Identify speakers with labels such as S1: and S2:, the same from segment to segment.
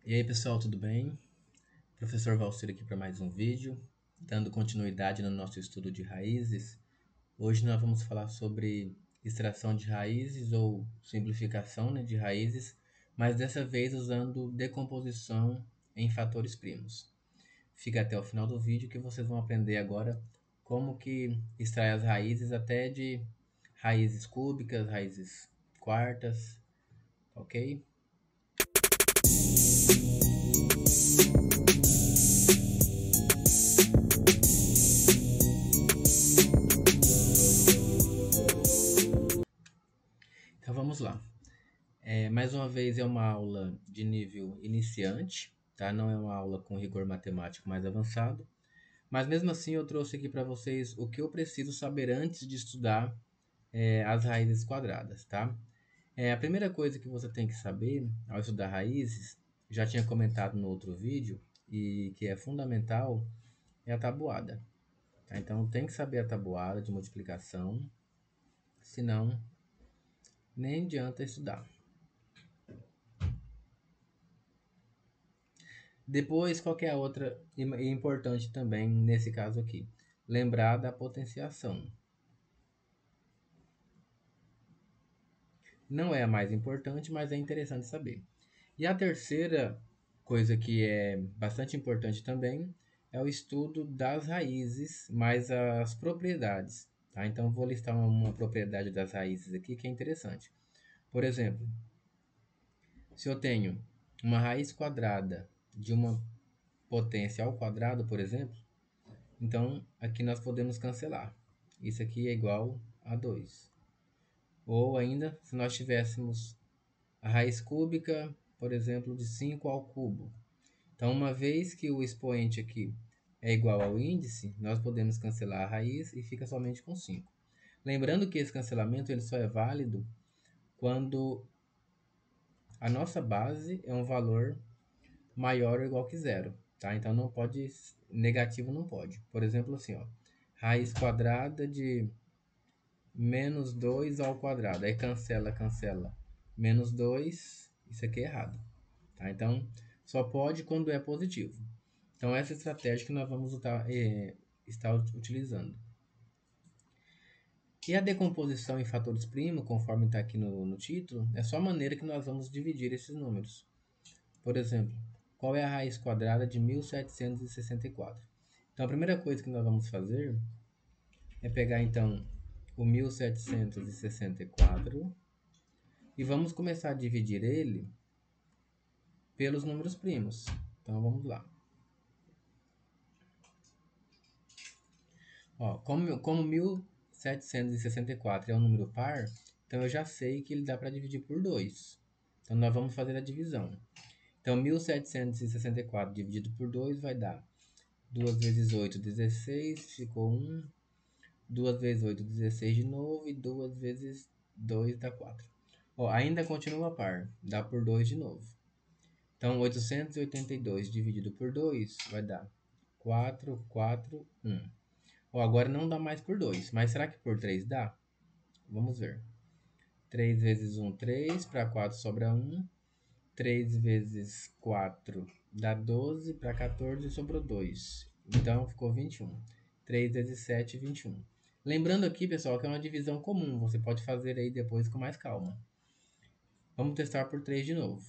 S1: E aí pessoal, tudo bem? Professor Valcir aqui para mais um vídeo, dando continuidade no nosso estudo de raízes. Hoje nós vamos falar sobre extração de raízes ou simplificação, de raízes, mas dessa vez usando decomposição em fatores primos. Fica até o final do vídeo que vocês vão aprender agora como que extrai as raízes até de raízes cúbicas, raízes quartas, ok? Então vamos lá. Mais uma vez é uma aula de nível iniciante, tá? Não é uma aula com rigor matemático mais avançado, mas mesmo assim eu trouxe aqui para vocês o que eu preciso saber antes de estudar as raízes quadradas, tá? A primeira coisa que você tem que saber ao estudar raízes, já tinha comentado no outro vídeo, e que é fundamental, é a tabuada. Tá? Então tem que saber a tabuada de multiplicação, senão nem adianta estudar. Depois, qual que é a outra importante também nesse caso aqui? Lembrar da potenciação. Não é a mais importante, mas é interessante saber. E a terceira coisa que é bastante importante também é o estudo das raízes, mais as propriedades. Tá? Então, vou listar uma propriedade das raízes aqui que é interessante. Por exemplo, se eu tenho uma raiz quadrada de uma potência ao quadrado, por exemplo, então, aqui nós podemos cancelar. Isso aqui é igual a 2. Ou ainda, se nós tivéssemos a raiz cúbica, por exemplo, de 5 ao cubo. Então, uma vez que o expoente aqui é igual ao índice, nós podemos cancelar a raiz e fica somente com 5. Lembrando que esse cancelamento ele só é válido quando a nossa base é um valor maior ou igual que zero. Tá? Então, não pode, negativo não pode. Por exemplo, assim, ó, raiz quadrada de menos 2 ao quadrado. Aí cancela, cancela. Menos 2, isso aqui é errado. Tá? Então, só pode quando é positivo. Então, essa estratégia que nós vamos estar utilizando. E a decomposição em fatores primos, conforme está aqui no título, é só a maneira que nós vamos dividir esses números. Por exemplo, qual é a raiz quadrada de 1764? Então, a primeira coisa que nós vamos fazer é pegar, então, o 1764 e vamos começar a dividir ele pelos números primos. Então vamos lá. Ó, como 1764 é um número par, então eu já sei que ele dá para dividir por 2. Então nós vamos fazer a divisão. Então 1764 dividido por 2 vai dar 2 vezes 8, 16, ficou 1. 2 vezes 8, 16 de novo, e 2 vezes 2 dá 4. Ó, ainda continua par, dá por 2 de novo. Então, 882 dividido por 2 vai dar 4, 4, 1. Ó, agora não dá mais por 2, mas será que por 3 dá? Vamos ver. 3 vezes 1, 3, para 4 sobra 1. 3 vezes 4 dá 12, para 14 sobrou 2. Então, ficou 21. 3 vezes 7, 21. Lembrando aqui, pessoal, que é uma divisão comum. Você pode fazer aí depois com mais calma. Vamos testar por 3 de novo.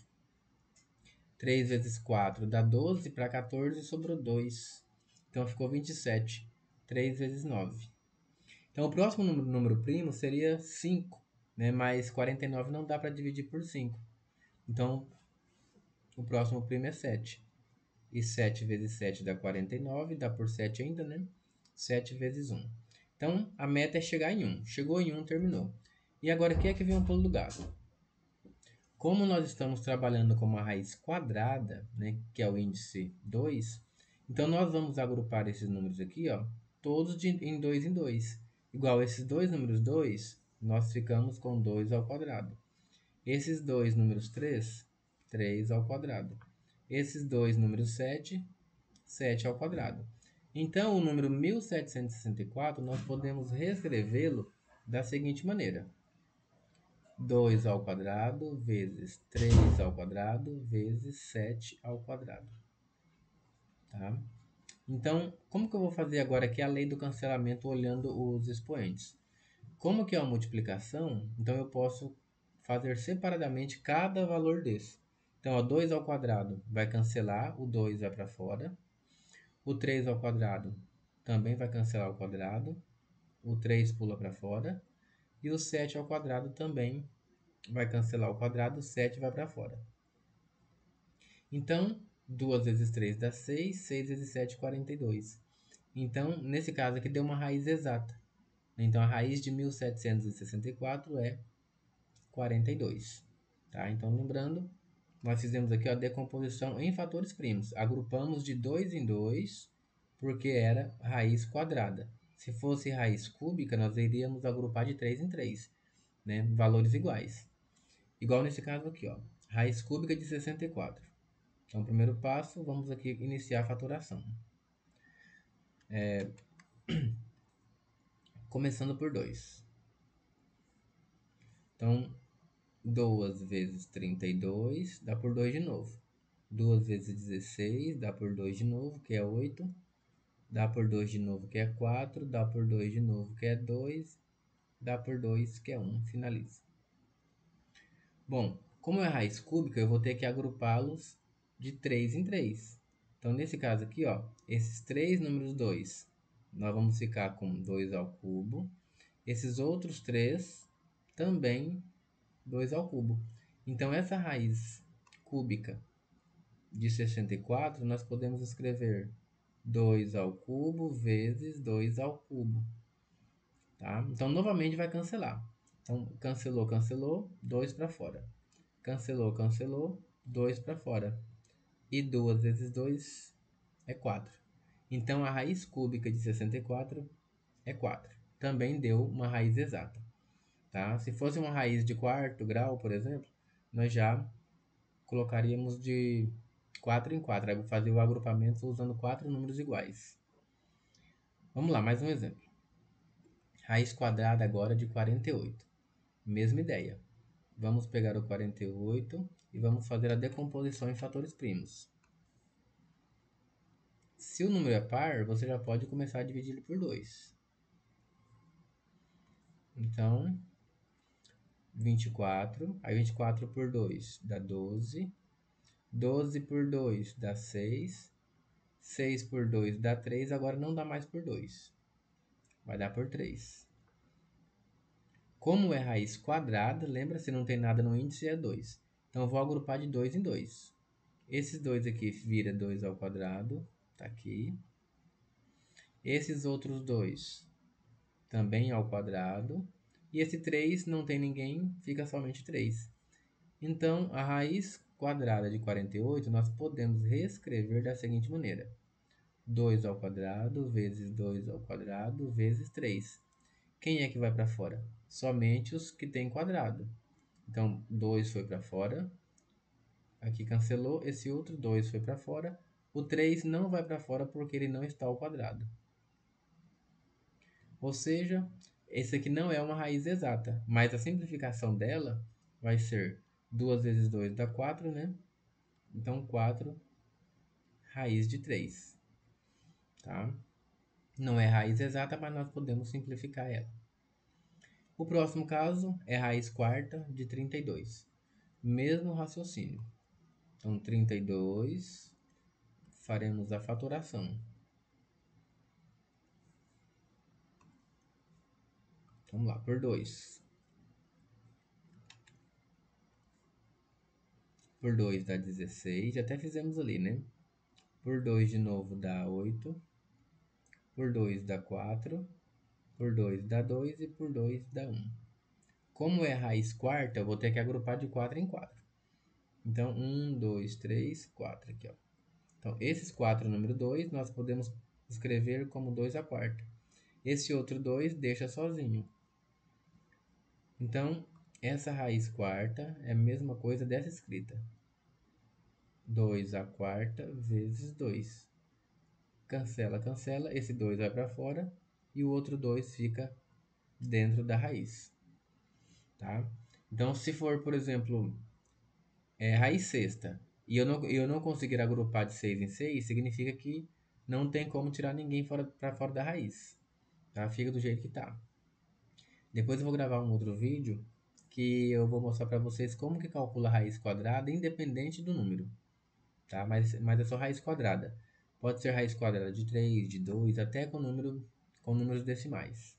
S1: 3 vezes 4 dá 12, para 14 sobrou 2. Então ficou 27. 3 vezes 9. Então o próximo número primo seria 5, né? Mas 49 não dá para dividir por 5. Então o próximo primo é 7. E 7 vezes 7 dá 49, dá por 7 ainda, né? 7 vezes 1. Então a meta é chegar em 1. Chegou em 1, terminou. E agora aqui é que vem um pulo do gato. Como nós estamos trabalhando com uma raiz quadrada, né, que é o índice 2, então nós vamos agrupar esses números aqui, ó, todos em 2 em 2. Igual esses dois números 2, nós ficamos com 2 ao quadrado. Esses dois números 3, 3 ao quadrado. Esses dois números 7, 7 ao quadrado. Então, o número 1764, nós podemos reescrevê-lo da seguinte maneira. 2 ao quadrado vezes 3 ao quadrado vezes 7 ao quadrado. Tá? Então, como que eu vou fazer agora aqui a lei do cancelamento olhando os expoentes? Como que é uma multiplicação, então eu posso fazer separadamente cada valor desse. Então, ó, 2 ao quadrado vai cancelar, o 2 vai para fora. O 3 ao quadrado também vai cancelar o quadrado. O 3 pula para fora. E o 7 ao quadrado também vai cancelar o quadrado, o 7 vai para fora. Então, 2 vezes 3 dá 6, 6 vezes 7, 42. Então, nesse caso aqui, deu uma raiz exata. Então, a raiz de 1764 é 42. Tá? Então, lembrando, nós fizemos aqui a decomposição em fatores primos. Agrupamos de 2 em 2, porque era raiz quadrada. Se fosse raiz cúbica, nós iríamos agrupar de 3 em 3, né? Valores iguais. Igual nesse caso aqui, ó. Raiz cúbica de 64. Então, primeiro passo, vamos aqui iniciar a fatoração. Começando por 2. Então, 2 vezes 32 dá por 2 de novo. 2 vezes 16 dá por 2 de novo, que é 8. Dá por 2 de novo, que é 4. Dá por 2 de novo, que é 2. Dá por 2, que é 1. Finaliza. Bom, como é raiz cúbica, eu vou ter que agrupá-los de 3 em 3. Então, nesse caso aqui, ó, esses três números 2, nós vamos ficar com 2 ao cubo. Esses outros 3 também 2 ao cubo. Então, essa raiz cúbica de 64, nós podemos escrever 2 ao cubo vezes 2 ao cubo. Tá? Então, novamente vai cancelar. Então, cancelou, cancelou, 2 para fora. Cancelou, cancelou, 2 para fora. E 2 vezes 2 é 4. Então, a raiz cúbica de 64 é 4. Também deu uma raiz exata. Tá? Se fosse uma raiz de quarto grau, por exemplo, nós já colocaríamos de 4 em 4. Fazer o agrupamento usando 4 números iguais. Vamos lá, mais um exemplo. Raiz quadrada agora de 48. Mesma ideia. Vamos pegar o 48 e vamos fazer a decomposição em fatores primos. Se o número é par, você já pode começar a dividi-lo por 2. Então, 24. Aí 24 por 2 dá 12. 12 por 2 dá 6. 6 por 2 dá 3. Agora não dá mais por 2. Vai dar por 3. Como é raiz quadrada, lembra, se não tem nada no índice, é 2. Então, eu vou agrupar de 2 em 2. Esses 2 aqui vira 2 ao quadrado. Tá aqui. Esses outros 2 também ao quadrado. E esse 3 não tem ninguém, fica somente 3. Então, a raiz quadrada de 48 nós podemos reescrever da seguinte maneira. 2 ao quadrado vezes 2 ao quadrado vezes 3. Quem é que vai para fora? Somente os que têm quadrado. Então, 2 foi para fora. Aqui cancelou. Esse outro 2 foi para fora. O 3 não vai para fora porque ele não está ao quadrado. Ou seja, esse aqui não é uma raiz exata, mas a simplificação dela vai ser 2 vezes 2 dá 4, né? Então, 4 raiz de 3. Tá? Não é raiz exata, mas nós podemos simplificar ela. O próximo caso é raiz quarta de 32. Mesmo raciocínio. Então, 32, faremos a fatoração. Vamos lá, por 2. Por 2 dá 16, até fizemos ali, né? Por 2 de novo dá 8. Por 2 dá 4. Por 2 dá 2 e por 2 dá 1. Como é raiz quarta, eu vou ter que agrupar de 4 em 4. Então, 1, 2, 3, 4 aqui, ó. Então, esses 4 número 2, nós podemos escrever como 2 à quarta. Esse outro 2 deixa sozinho. Então, essa raiz quarta é a mesma coisa dessa escrita. 2 à quarta vezes 2. Cancela, cancela. Esse 2 vai para fora e o outro 2 fica dentro da raiz. Tá? Então, se for, por exemplo, raiz sexta, e eu não conseguir agrupar de 6 em 6, significa que não tem como tirar ninguém para fora da raiz. Tá? Fica do jeito que tá. Depois eu vou gravar um outro vídeo que eu vou mostrar para vocês como que calcula a raiz quadrada independente do número, tá? Mas é só raiz quadrada. Pode ser raiz quadrada de 3, de 2, até com números decimais,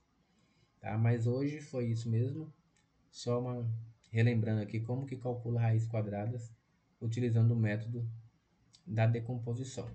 S1: tá? Mas hoje foi isso mesmo, só relembrando aqui como que calcula raízes quadradas utilizando o método da decomposição.